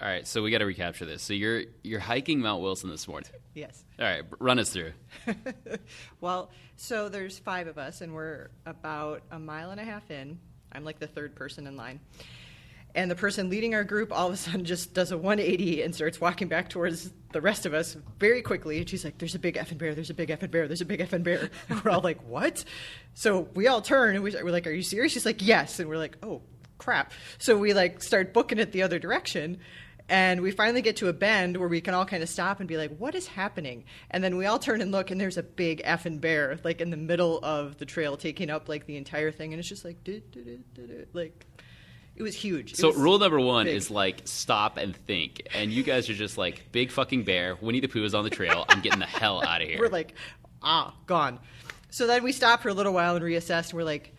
All right, so we got to recapture this. So you're hiking Mount Wilson this morning. Yes. All right, run us through. Well, so there's 5 of us, and we're about a mile and a half in. I'm like the third person in line. And the person leading our group all of a sudden just does a 180 and starts walking back towards the rest of us very quickly. And she's like, there's a big effing bear, there's a big effing bear, there's a big effing bear. And we're all like, what? So we all turn and we're like, are you serious? She's like, yes. And we're like, oh, crap. So we like start booking it the other direction. And we finally get to a bend where we can all kind of stop and be like, what is happening? And then we all turn and look, and there's a big effing bear, like, in the middle of the trail, taking up, like, the entire thing. And it's just like, like, it was huge. So rule number 1 is, like, stop and think. And you guys are just like, big fucking bear, Winnie the Pooh is on the trail, I'm getting the hell out of here. We're like, gone. So then we stopped for a little while and reassessed, and we're like,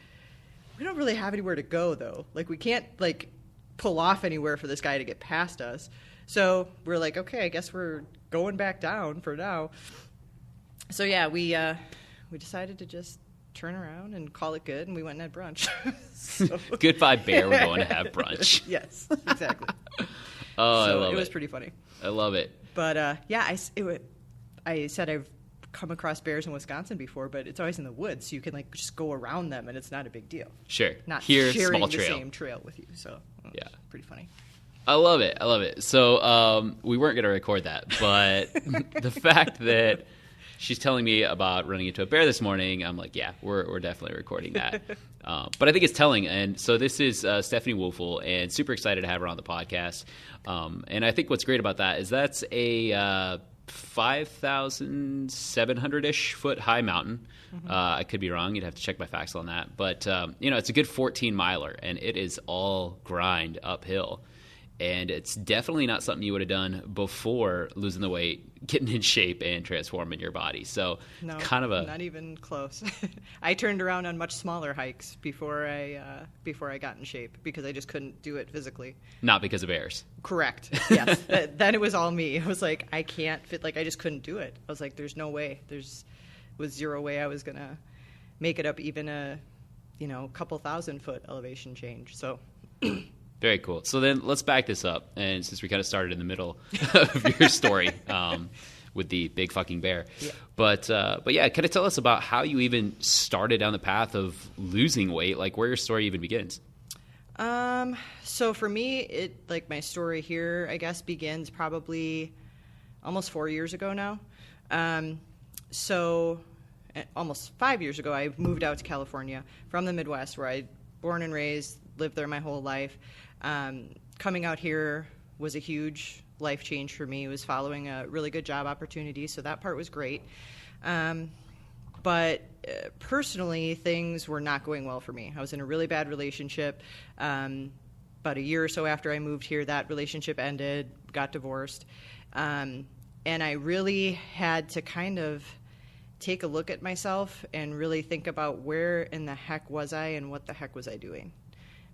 we don't really have anywhere to go, though. Like, we can't, like, pull off anywhere for this guy to get past us. So we're like, okay, I guess we're going back down for now. So yeah, we decided to just turn around and call it good, and we went and had brunch. So. Goodbye, bear. We're going to have brunch. Yes, exactly. Oh, so I love it. It was pretty funny. I love it. But yeah, I said I've come across bears in Wisconsin before, but it's always in the woods, so you can like just go around them, and it's not a big deal. Sure. Not Here, sharing small the trail. same trail with you. So yeah, pretty funny. I love it. I love it. So we weren't going to record that, but the fact that she's telling me about running into a bear this morning, I'm like, yeah, we're definitely recording that. But I think it's telling. And so this is Stephanie Woelfel, and super excited to have her on the podcast. And I think what's great about that is that's a 5,700-ish foot high mountain. Mm-hmm. I could be wrong. You'd have to check my facts on that. But, it's a good 14 miler, and it is all grind uphill. And it's definitely not something you would have done before losing the weight, getting in shape, and transforming your body. So no, it's kind of not even close. I turned around on much smaller hikes before I got in shape because I just couldn't do it physically. Not because of bears. Correct. Yes. Then it was all me. I was like, I can't fit. Like, I just couldn't do it. I was like, there's no way. Was zero way I was gonna make it up even a couple 1,000-foot elevation change. So. Very cool. So then let's back this up. And since we kind of started in the middle of your story with the big fucking bear. Yeah. But yeah, kind of tell us about how you even started down the path of losing weight, like where your story even begins. So for me, my story here, I guess, begins probably almost 4 years ago now. So almost 5 years ago, I moved out to California from the Midwest, where I born and raised, lived there my whole life. Coming out here was a huge life change for me. It was following a really good job opportunity, so that part was great. But personally, things were not going well for me. I was in a really bad relationship. About a year or so after I moved here, that relationship ended, got divorced. And I really had to kind of take a look at myself and really think about where in the heck was I and what the heck was I doing.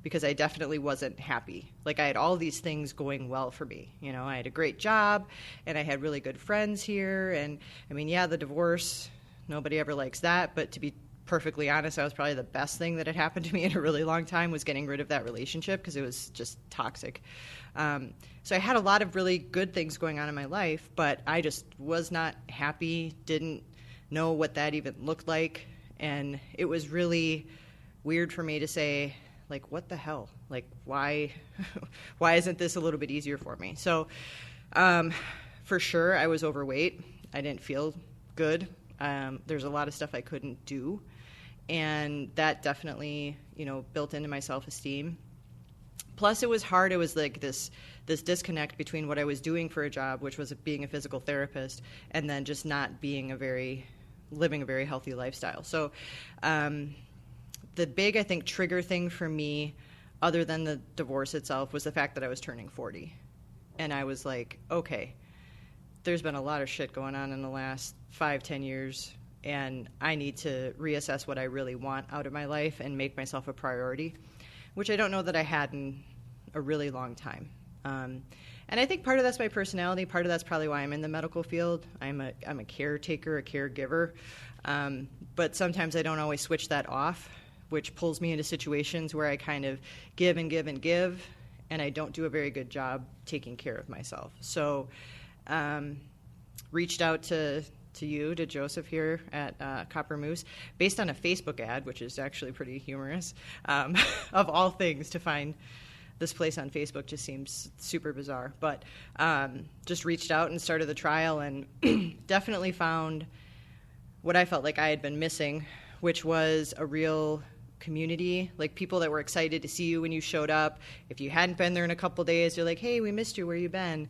Because I definitely wasn't happy. Like, I had all these things going well for me. I had a great job, and I had really good friends here. And, I mean, yeah, the divorce, nobody ever likes that. But to be perfectly honest, that was probably the best thing that had happened to me in a really long time, was getting rid of that relationship, because it was just toxic. So I had a lot of really good things going on in my life, but I just was not happy, didn't know what that even looked like. And it was really weird for me to say, like, what the hell? Like, why isn't this a little bit easier for me? So, for sure, I was overweight. I didn't feel good. There's a lot of stuff I couldn't do. And that definitely, built into my self-esteem. Plus, it was hard. It was like this disconnect between what I was doing for a job, which was being a physical therapist, and then just not being living a very healthy lifestyle. So, the big, I think, trigger thing for me, other than the divorce itself, was the fact that I was turning 40. And I was like, okay, there's been a lot of shit going on in the last 5-10 years, and I need to reassess what I really want out of my life and make myself a priority, which I don't know that I had in a really long time. And I think part of that's my personality. Part of that's probably why I'm in the medical field. I'm a caretaker, a caregiver. But sometimes I don't always switch that off, which pulls me into situations where I kind of give and give and give, and I don't do a very good job taking care of myself. So reached out to Joseph here at Copper Moose, based on a Facebook ad, which is actually pretty humorous. Of all things, to find this place on Facebook just seems super bizarre. But just reached out and started the trial, and definitely found what I felt like I had been missing, which was a real community, like people that were excited to see you when you showed up. If you hadn't been there in a couple days, you're like, hey, we missed you, where you been?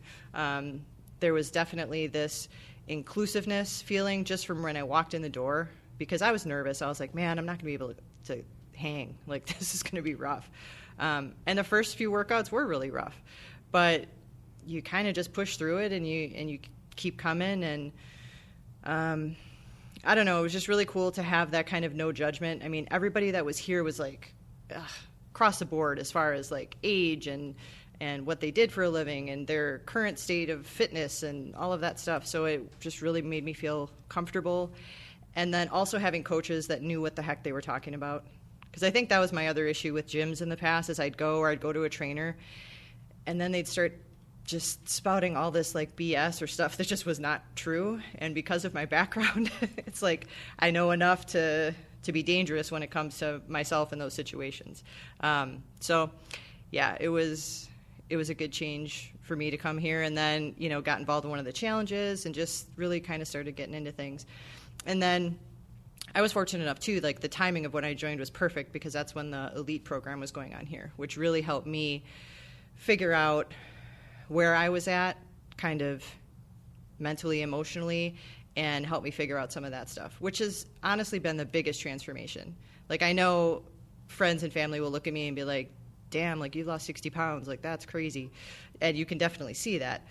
There was definitely this inclusiveness feeling just from when I walked in the door, because I was nervous. I was like, man, I'm not going to be able to hang. Like, this is going to be rough. And the first few workouts were really rough, but you kind of just push through it, and you keep coming. And I don't know, it was just really cool to have that kind of no judgment. I mean, everybody that was here was like across the board as far as like age and what they did for a living and their current state of fitness and all of that stuff. So it just really made me feel comfortable. And then also having coaches that knew what the heck they were talking about. Because I think that was my other issue with gyms in the past, is I'd go to a trainer, and then they'd start just spouting all this like BS or stuff that just was not true. And because of my background, it's like I know enough to be dangerous when it comes to myself in those situations. So yeah, it was a good change for me to come here, and then, got involved in one of the challenges and just really kind of started getting into things. And then I was fortunate enough too, like the timing of when I joined was perfect, because that's when the elite program was going on here, which really helped me figure out where I was at kind of mentally, emotionally, and helped me figure out some of that stuff, which has honestly been the biggest transformation. Like, I know friends and family will look at me and be like, damn, like you lost 60 pounds, like that's crazy. And you can definitely see that.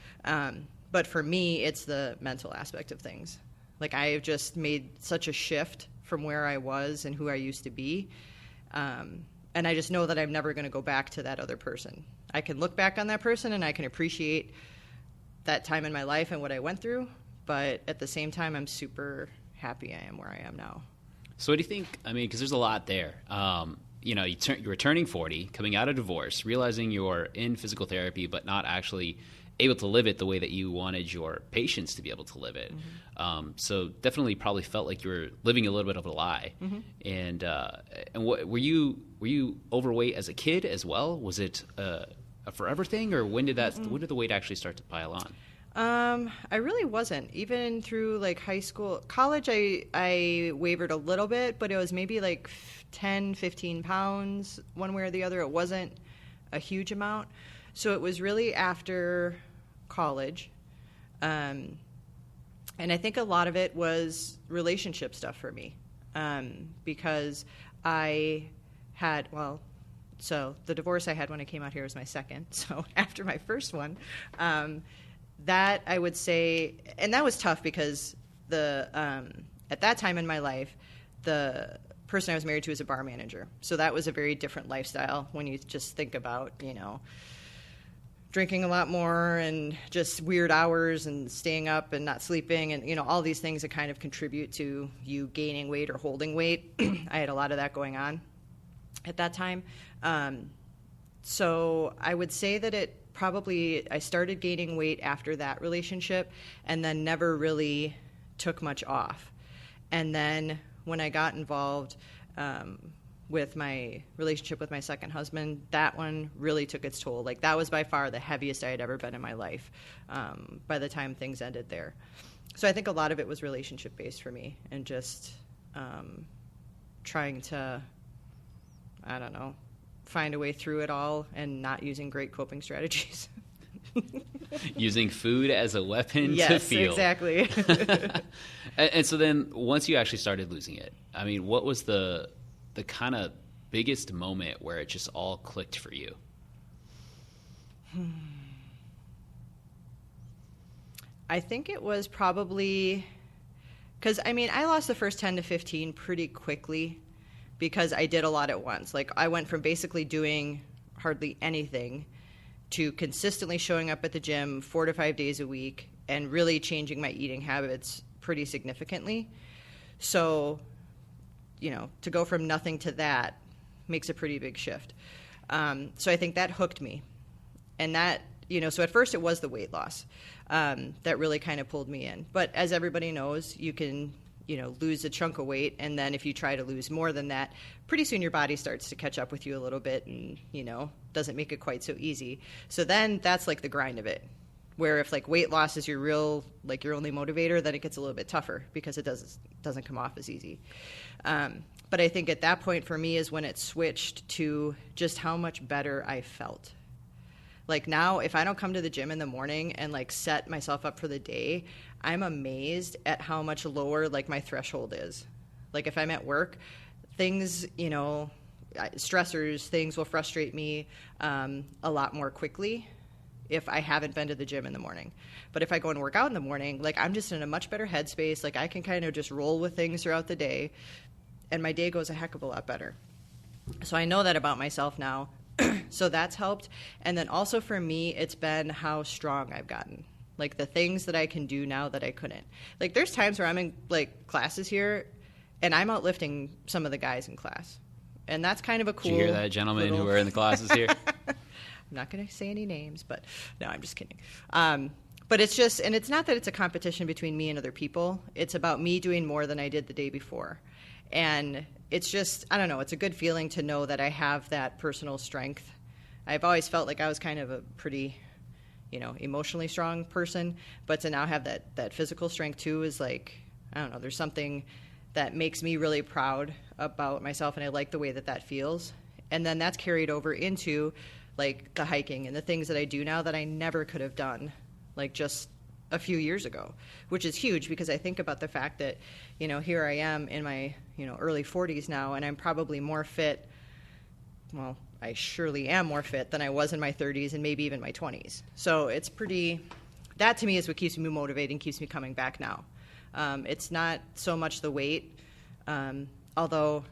But for me, it's the mental aspect of things. Like, I have just made such a shift from where I was and who I used to be. And I just know that I'm never going to go back to that other person. I can look back on that person and I can appreciate that time in my life and what I went through. But at the same time, I'm super happy I am where I am now. So what do you think? I mean, because there's a lot there. You're turning 40, coming out of divorce, realizing you're in physical therapy, but not actually able to live it the way that you wanted your patients to be able to live it. Mm-hmm. So definitely probably felt like you were living a little bit of a lie. Mm-hmm. And what, were you overweight as a kid as well? Was it a forever thing, or when did the weight actually start to pile on? I really wasn't. Even through like high school, college, I wavered a little bit, but it was maybe like 10, 15 pounds one way or the other. It wasn't a huge amount. So it was really after college. And I think a lot of it was relationship stuff for me. Because I had, so the divorce I had when I came out here was my second. So after my first one, that I would say, and that was tough because at that time in my life, the person I was married to was a bar manager. So that was a very different lifestyle when you just think about, drinking a lot more and just weird hours and staying up and not sleeping and, all these things that kind of contribute to you gaining weight or holding weight. I had a lot of that going on at that time. So I would say that I started gaining weight after that relationship and then never really took much off. And then when I got involved with my relationship with my second husband, that one really took its toll. Like, that was by far the heaviest I had ever been in my life by the time things ended there. So I think a lot of it was relationship-based for me and just trying to, find a way through it all and not using great coping strategies. Using food as a weapon to yes, feel. Exactly. And so then once you actually started losing it, I mean, what was the kind of biggest moment where it just all clicked for you? I think it was probably because, I lost the first 10 to 15 pretty quickly because I did a lot at once. Like, I went from basically doing hardly anything to consistently showing up at the gym 4 to 5 days a week and really changing my eating habits pretty significantly. So, to go from nothing to that makes a pretty big shift. So I think that hooked me. And that, so at first it was the weight loss that really kind of pulled me in. But as everybody knows, you can, lose a chunk of weight. And then if you try to lose more than that, pretty soon your body starts to catch up with you a little bit and, doesn't make it quite so easy. So then that's like the grind of it. Where if like weight loss is your real, like your only motivator, then it gets a little bit tougher because it doesn't come off as easy. But I think at that point for me is when it switched to just how much better I felt. Like now, if I don't come to the gym in the morning and like set myself up for the day, I'm amazed at how much lower like my threshold is. Like if I'm at work, things, stressors, things will frustrate me a lot more quickly if I haven't been to the gym in the morning. But if I go and work out in the morning, like I'm just in a much better headspace. Like I can kind of just roll with things throughout the day, and my day goes a heck of a lot better. So I know that about myself now. So that's helped. And then also for me, it's been how strong I've gotten. Like the things that I can do now that I couldn't. Like there's times where I'm in like classes here and I'm outlifting some of the guys in class. And that's kind of a cool. Did you hear that, gentlemen who were in the classes here? I'm not going to say any names, but no, I'm just kidding. But it's just, and it's not that it's a competition between me and other people. It's about me doing more than I did the day before. And it's just, I don't know, it's a good feeling to know that I have that personal strength. I've always felt like I was kind of a pretty, emotionally strong person, but to now have that physical strength too is like, I don't know, there's something that makes me really proud about myself, and I like the way that feels. And then that's carried over into like the hiking and the things that I do now that I never could have done like just a few years ago, which is huge because I think about the fact that, here I am in my, early 40s now, and I'm probably more fit. Well, I surely am more fit than I was in my 30s and maybe even my 20s. So it's that to me is what keeps me motivated and keeps me coming back now. It's not so much the weight, although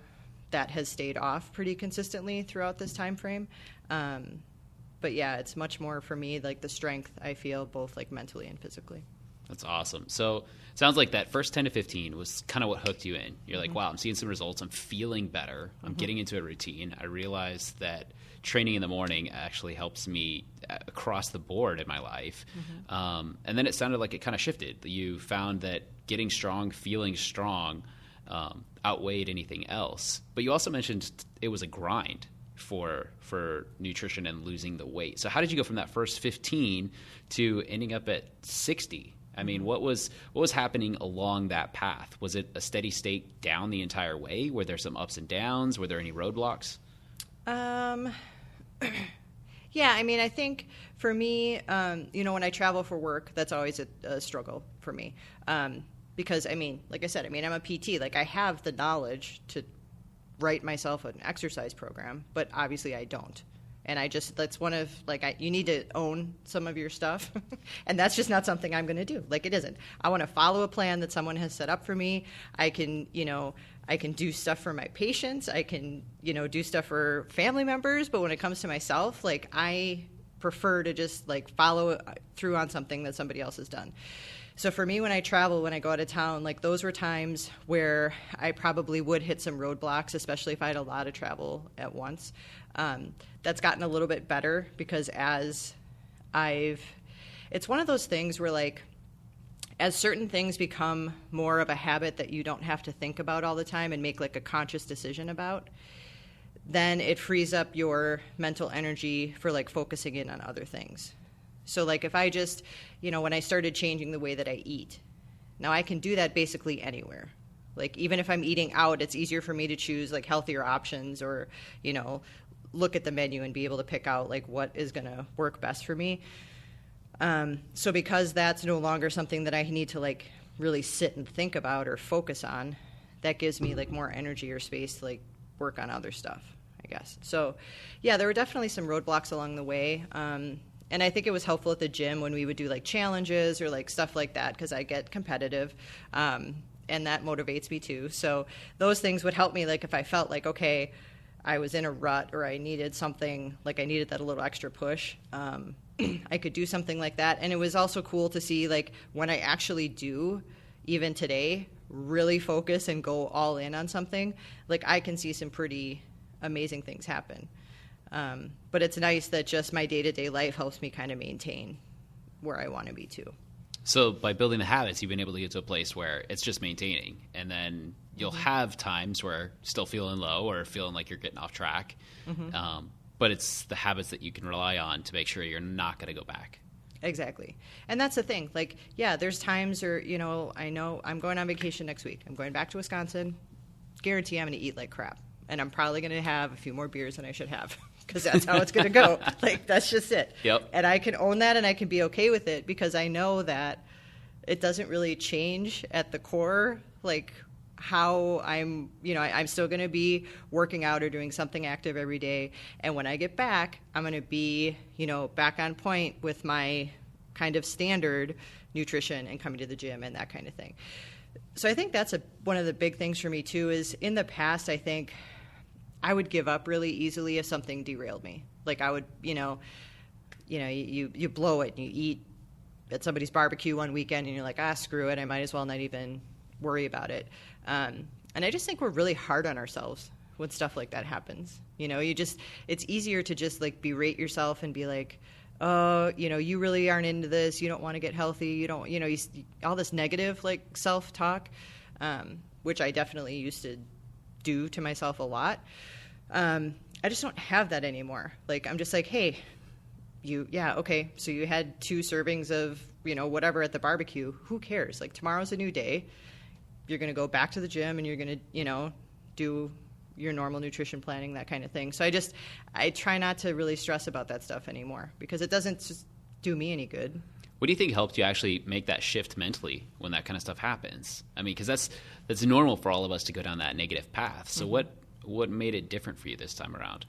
that has stayed off pretty consistently throughout this time frame. But yeah, it's much more for me like the strength I feel both like mentally and physically. That's awesome. So it sounds like that first 10 to 15 was kind of what hooked you in. You're like, wow, I'm seeing some results. I'm feeling better. I'm getting into a routine. I realized that training in the morning actually helps me across the board in my life. And then it sounded like it kind of shifted. You found that getting strong, feeling strong outweighed anything else. But you also mentioned it was a grind for nutrition and losing the weight. So how did you go from that first 15 to ending up at 60? I mean, what was happening along that path? Was it a steady state down the entire way? Were there some ups and downs? Were there any roadblocks? Yeah, I mean, I think for me, when I travel for work, that's always a struggle for me. Because, I mean, like I said, I'm a PT. Like, I have the knowledge to write myself an exercise program, but obviously I don't. And that's one of, like, you need to own some of your stuff. And that's just not something I'm going to do. Like, it isn't. I want to follow a plan that someone has set up for me. I can do stuff for my patients. I can, do stuff for family members. But when it comes to myself, like, I prefer to just, like, follow through on something that somebody else has done. So for me, when I travel, when I go out of town, like those were times where I probably would hit some roadblocks, especially if I had a lot of travel at once. That's gotten a little bit better because it's one of those things where like, as certain things become more of a habit that you don't have to think about all the time and make like a conscious decision about, then it frees up your mental energy for like focusing in on other things. So like if I just, when I started changing the way that I eat, now I can do that basically anywhere. Like even if I'm eating out, it's easier for me to choose like healthier options or, look at the menu and be able to pick out like what is going to work best for me. So because that's no longer something that I need to like really sit and think about or focus on, that gives me like more energy or space to like work on other stuff, I guess. So yeah, there were definitely some roadblocks along the way. And I think it was helpful at the gym when we would do like challenges or like stuff like that because I get competitive and that motivates me too. So those things would help me like if I felt like, okay, I was in a rut or I needed something, like I needed that a little extra push. I could do something like that. And it was also cool to see like when I actually do, even today, really focus and go all in on something, like I can see some pretty amazing things happen. But it's nice that just my day-to-day life helps me kind of maintain where I want to be too. So by building the habits, you've been able to get to a place where it's just maintaining, and then you'll have times where still feeling low or feeling like you're getting off track. But it's the habits that you can rely on to make sure you're not going to go back. Exactly. And that's the thing. Like, yeah, there's times where, I know I'm going on vacation next week. I'm going back to Wisconsin. Guarantee I'm going to eat like crap. And I'm probably going to have a few more beers than I should have because that's how it's going to go. Like, that's just it. Yep. And I can own that and I can be okay with it because I know that it doesn't really change at the core, like, how I'm still going to be working out or doing something active every day. And when I get back, I'm going to be, back on point with my kind of standard nutrition and coming to the gym and that kind of thing. So I think that's one of the big things for me too, is in the past, I think I would give up really easily if something derailed me. Like I would, you blow it and you eat at somebody's barbecue one weekend and you're like, screw it. I might as well not even worry about it. And I just think we're really hard on ourselves when stuff like that happens. It's easier to just like berate yourself and be like, oh, you really aren't into this. You don't want to get healthy. You don't, all this negative like self-talk, which I definitely used to do to myself a lot. I just don't have that anymore. Like, I'm just like, hey, okay. So you had 2 servings of, whatever at the barbecue. Who cares? Like, tomorrow's a new day. You're going to go back to the gym and you're going to, do your normal nutrition planning, that kind of thing. So I try not to really stress about that stuff anymore because it doesn't just do me any good. What do you think helped you actually make that shift mentally when that kind of stuff happens? I mean, because that's normal for all of us to go down that negative path. So what made it different for you this time around?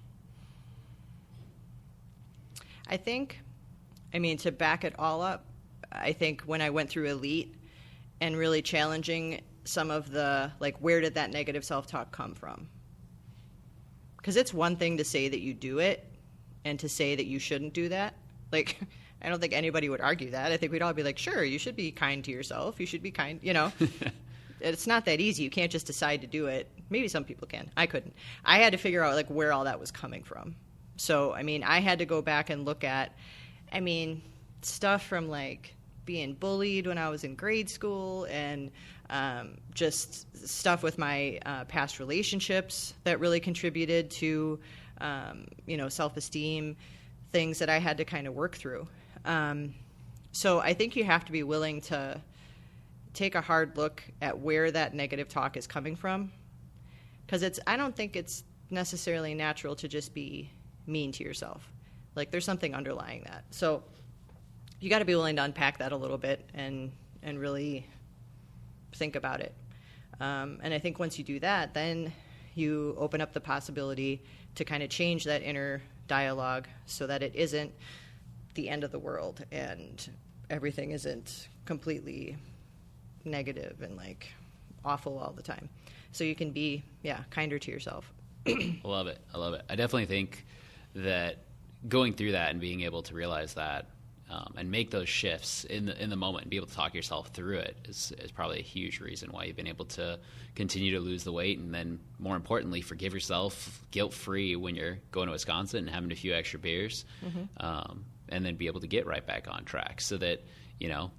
I think, to back it all up, I think when I went through Elite and really challenging some of the, like, where did that negative self-talk come from? Because it's one thing to say that you do it and to say that you shouldn't do that. Like, I don't think anybody would argue that. I think we'd all be like, sure, you should be kind to yourself. You should be kind, It's not that easy. You can't just decide to do it. Maybe some people can. I couldn't. I had to figure out, like, where all that was coming from. So, I had to go back and look at, stuff from, like, being bullied when I was in grade school and just stuff with my past relationships that really contributed to, self-esteem, things that I had to kind of work through. So I think you have to be willing to take a hard look at where that negative talk is coming from, because I don't think it's necessarily natural to just be mean to yourself. Like, there's something underlying that. So you got to be willing to unpack that a little bit and really think about it. And I think once you do that, then you open up the possibility to kind of change that inner dialogue so that it isn't the end of the world and everything isn't completely negative and like awful all the time. So you can be, kinder to yourself. I love it. I definitely think that going through that and being able to realize that and make those shifts in the moment and be able to talk yourself through it is probably a huge reason why you've been able to continue to lose the weight, and then more importantly, forgive yourself guilt-free when you're going to Wisconsin and having a few extra beers, and then be able to get right back on track so that,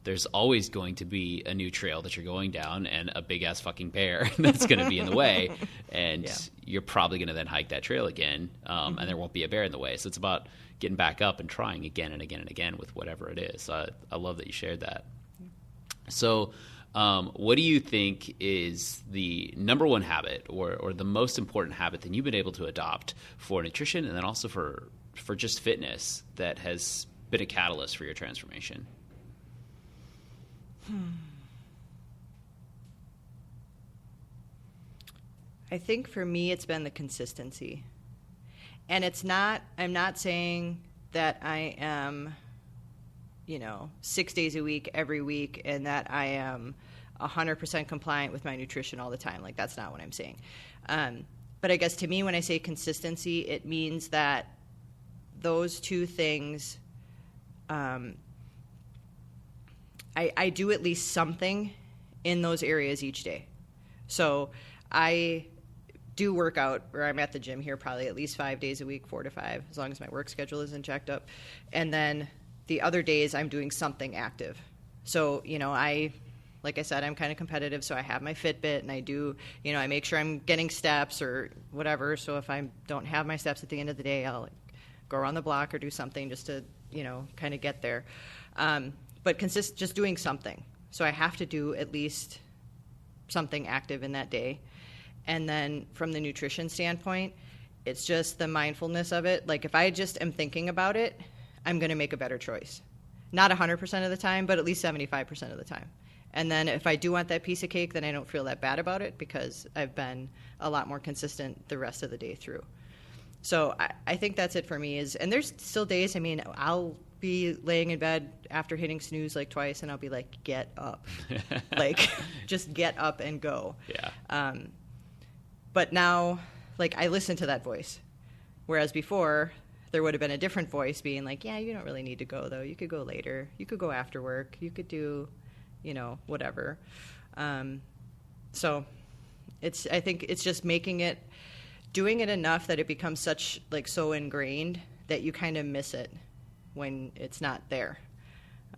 there's always going to be a new trail that you're going down and a big-ass fucking bear that's going to be in the way, and you're probably going to then hike that trail again, and there won't be a bear in the way. So it's about getting back up and trying again and again and again with whatever it is. I love that you shared that. So what do you think is the number one habit or the most important habit that you've been able to adopt for nutrition and then also for just fitness that has been a catalyst for your transformation? I think for me it's been the consistency. And I'm not saying that I am, 6 days a week, every week, and that I am 100% compliant with my nutrition all the time. Like, that's not what I'm saying. But I guess to me, when I say consistency, it means that those two things, I do at least something in those areas each day. So I do work out, or I'm at the gym here probably at least 5 days a week, 4 to 5, as long as my work schedule isn't jacked up. And then the other days I'm doing something active. So, like I said, I'm kind of competitive, so I have my Fitbit, and I do, I make sure I'm getting steps or whatever. So if I don't have my steps at the end of the day, I'll go around the block or do something just to, kind of get there. But just doing something. So I have to do at least something active in that day. And then from the nutrition standpoint, it's just the mindfulness of it. Like if I just am thinking about it, I'm going to make a better choice. Not 100% of the time, but at least 75% of the time. And then if I do want that piece of cake, then I don't feel that bad about it because I've been a lot more consistent the rest of the day through. So I think that's it for me. And there's still days, I'll be laying in bed after hitting snooze like twice, and I'll be like, get up. Like, just get up and go. Yeah. But now, like, I listen to that voice. Whereas before, there would have been a different voice being like, yeah, you don't really need to go, though. You could go later. You could go after work. You could do, whatever. So I think it's just doing it enough that it becomes so ingrained that you kind of miss it when it's not there.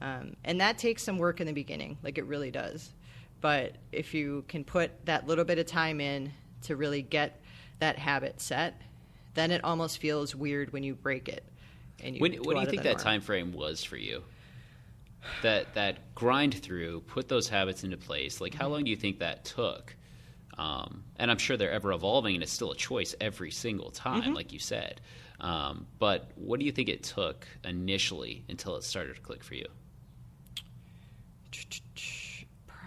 And that takes some work in the beginning, like it really does. But if you can put that little bit of time in to really get that habit set, then it almost feels weird when you break it. And what do you think that time frame was for you? That grind through, put those habits into place. Like, how long do you think that took? And I'm sure they're ever evolving, and it's still a choice every single time, like you said. But what do you think it took initially until it started to click for you?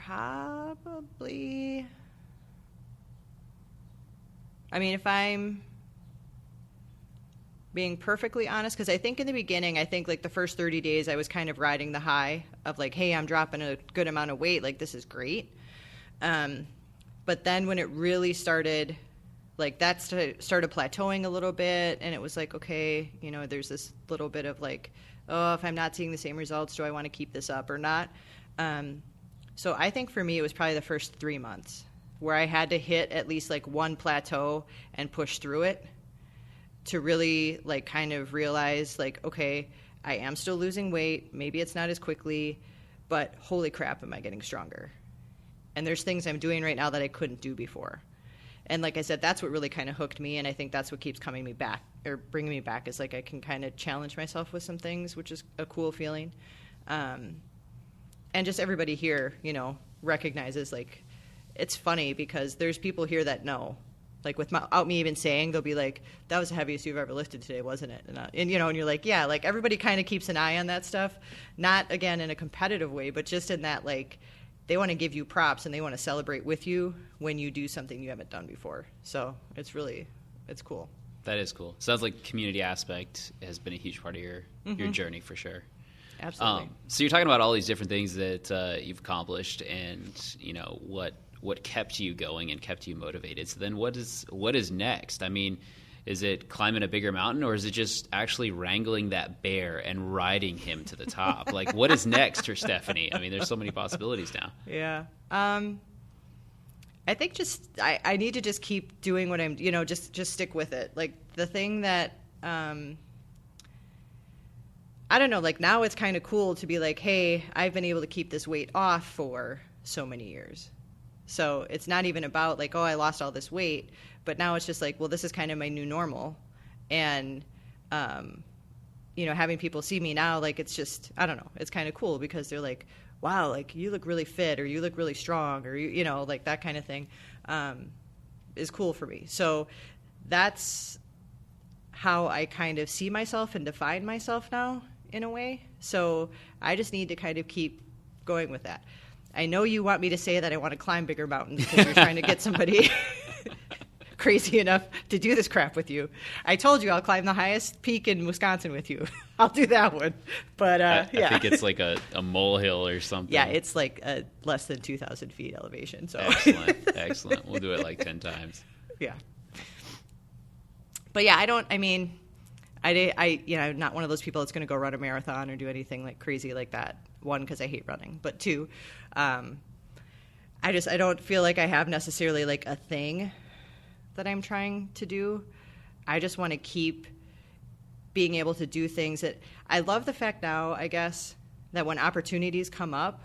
Probably. If I'm being perfectly honest, because I think in the beginning, like the first 30 days, I was kind of riding the high of like, hey, I'm dropping a good amount of weight. Like, this is great. But then when it really started, like that started plateauing a little bit, and it was like, okay, there's this little bit of like, oh, if I'm not seeing the same results, do I want to keep this up or not? So I think for me, it was probably the first 3 months where I had to hit at least like one plateau and push through it to really like kind of realize like, okay, I am still losing weight. Maybe it's not as quickly, but holy crap, am I getting stronger? And there's things I'm doing right now that I couldn't do before. And like I said, that's what really kind of hooked me, and I think that's what keeps coming me back or bringing me back is like I can kind of challenge myself with some things, which is a cool feeling. And just everybody here, recognizes like it's funny because there's people here that know. Like without me even saying, they'll be like, that was the heaviest you've ever lifted today, wasn't it? And you're like, yeah, like everybody kind of keeps an eye on that stuff. Not, again, in a competitive way, but just in that, like, they want to give you props and they want to celebrate with you when you do something you haven't done before. So it's cool. That is cool. Sounds like community aspect has been a huge part of your journey for sure. Absolutely. So you're talking about all these different things that you've accomplished and, what kept you going and kept you motivated. So then what is next? Is it climbing a bigger mountain, or is it just actually wrangling that bear and riding him to the top? Like, what is next for Stephanie? There's so many possibilities now. Yeah. I think I need to just keep doing what I'm, just stick with it. Like the thing that, I don't know, like now it's kind of cool to be like, hey, I've been able to keep this weight off for so many years. So it's not even about like, oh, I lost all this weight, but now it's just like, well, this is kind of my new normal. And, having people see me now, like, it's just, I don't know, it's kind of cool because they're like, wow, like you look really fit or you look really strong or, like that kind of thing is cool for me. So that's how I kind of see myself and define myself now in a way. So I just need to kind of keep going with that. I know you want me to say that I want to climb bigger mountains because you're trying to get somebody crazy enough to do this crap with you. I told you I'll climb the highest peak in Wisconsin with you. I'll do that one. But I think it's like a molehill or something. Yeah, it's like less than 2,000 feet elevation. So Excellent. We'll do it like 10 times. Yeah. But yeah, I'm not one of those people that's going to go run a marathon or do anything like crazy like that. One, because I hate running, but two, I don't feel like I have necessarily like a thing that I'm trying to do. I just want to keep being able to do things that I love. The fact now, I guess, that when opportunities come up,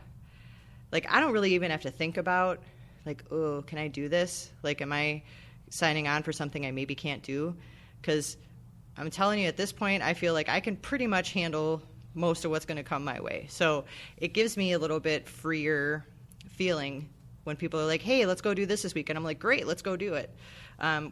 like, I don't really even have to think about, like, oh, can I do this? Like, am I signing on for something I maybe can't do? Because I'm telling you, at this point, I feel like I can pretty much handle most of what's going to come my way. So it gives me a little bit freer feeling when people are like, hey, let's go do this week. And I'm like, great, let's go do it.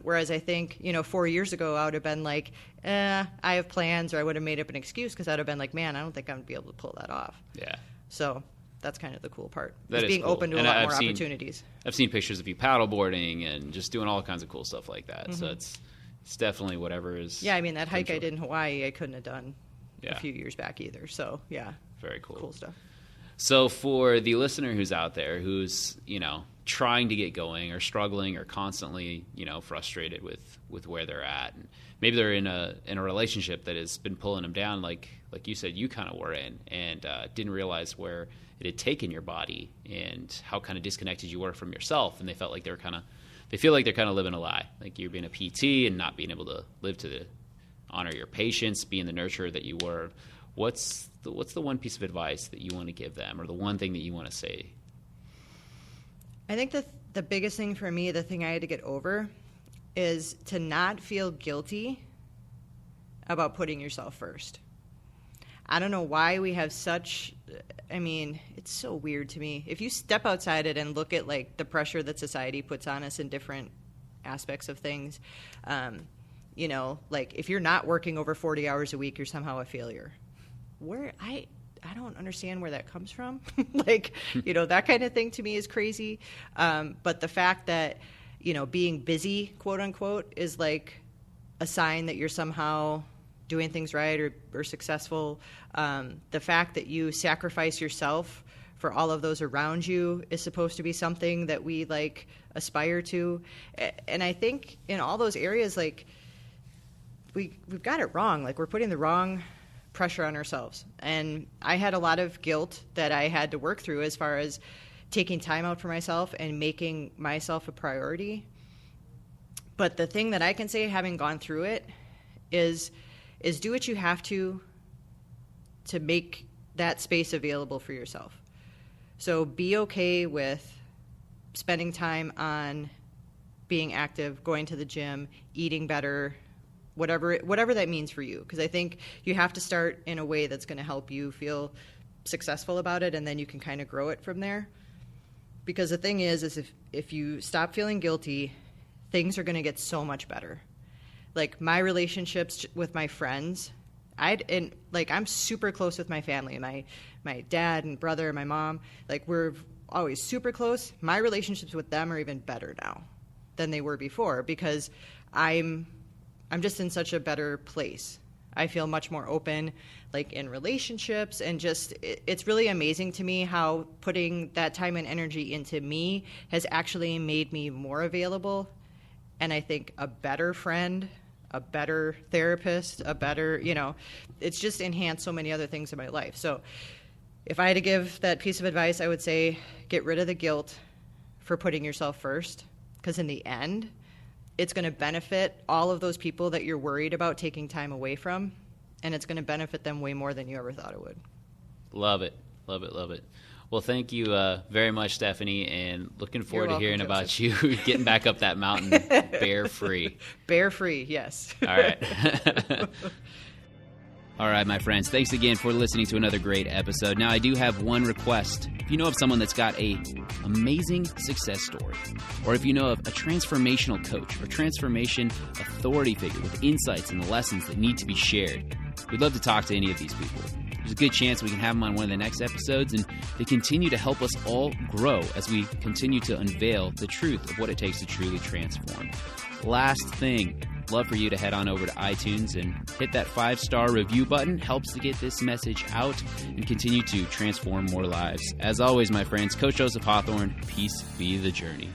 Whereas I think, 4 years ago, I would have been like, I have plans, or I would have made up an excuse because I would have been like, man, I don't think I'm going to be able to pull that off. Yeah. So that's kind of the cool part. That is being cool. open to a lot more opportunities. I've seen pictures of you paddleboarding and just doing all kinds of cool stuff like that. So it's definitely whatever is. Yeah, I mean, that hike I did in Hawaii, I couldn't have done Yeah. a few years back either. So, yeah. Very cool. Cool stuff. So for the listener who's out there who's, trying to get going or struggling or constantly, frustrated with where they're at, and maybe they're in a relationship that has been pulling them down, like you said you kind of were in, and didn't realize where it had taken your body and how kind of disconnected you were from yourself, and they felt like they feel like they're kind of living a lie, like you're being a PT and not being able to live to honor your patients, being the nurturer that you were. What's the one piece of advice that you want to give them, or the one thing that you want to say? I think the biggest thing for me, the thing I had to get over, is to not feel guilty about putting yourself first. I don't know why we have it's so weird to me. If you step outside it and look at, like, the pressure that society puts on us in different aspects of things, like, if you're not working over 40 hours a week, you're somehow a failure. I don't understand where that comes from. Like, that kind of thing to me is crazy. But the fact that, being busy, quote unquote, is like a sign that you're somehow doing things right or successful. The fact that you sacrifice yourself for all of those around you is supposed to be something that we, like, aspire to. And I think in all those areas, like, we've got it wrong. Like, we're putting the wrong pressure on ourselves. And I had a lot of guilt that I had to work through as far as taking time out for myself and making myself a priority. But the thing that I can say, having gone through it, is do what you have to make that space available for yourself. So be okay with spending time on being active, going to the gym, eating better, whatever that means for you. Because I think you have to start in a way that's going to help you feel successful about it, and then you can kind of grow it from there. Because the thing is if you stop feeling guilty, things are going to get so much better. Like, my relationships with my friends, I'm super close with my family, my dad and brother, my mom. Like, we're always super close. My relationships with them are even better now than they were before, because I'm just in such a better place. I feel much more open, like, in relationships, and just it's really amazing to me how putting that time and energy into me has actually made me more available, and I think a better friend, a better therapist, a better, it's just enhanced so many other things in my life. So if I had to give that piece of advice, I would say get rid of the guilt for putting yourself first, because in the end, it's going to benefit all of those people that you're worried about taking time away from, and it's going to benefit them way more than you ever thought it would. Love it. Love it. Love it. Well, thank you very much, Stephanie, and looking forward to hearing about you getting back up that mountain bear-free. Bear-free, yes. All right. All right, my friends, thanks again for listening to another great episode. Now, I do have one request. If you know of someone that's got an amazing success story, or if you know of a transformational coach or transformation authority figure with insights and lessons that need to be shared, we'd love to talk to any of these people. There's a good chance we can have them on one of the next episodes, and they continue to help us all grow as we continue to unveil the truth of what it takes to truly transform. Last thing, love for you to head on over to iTunes and hit that 5-star review button. Helps to get this message out and continue to transform more lives. As always, my friends, Coach Joseph Hawthorne, peace be the journey.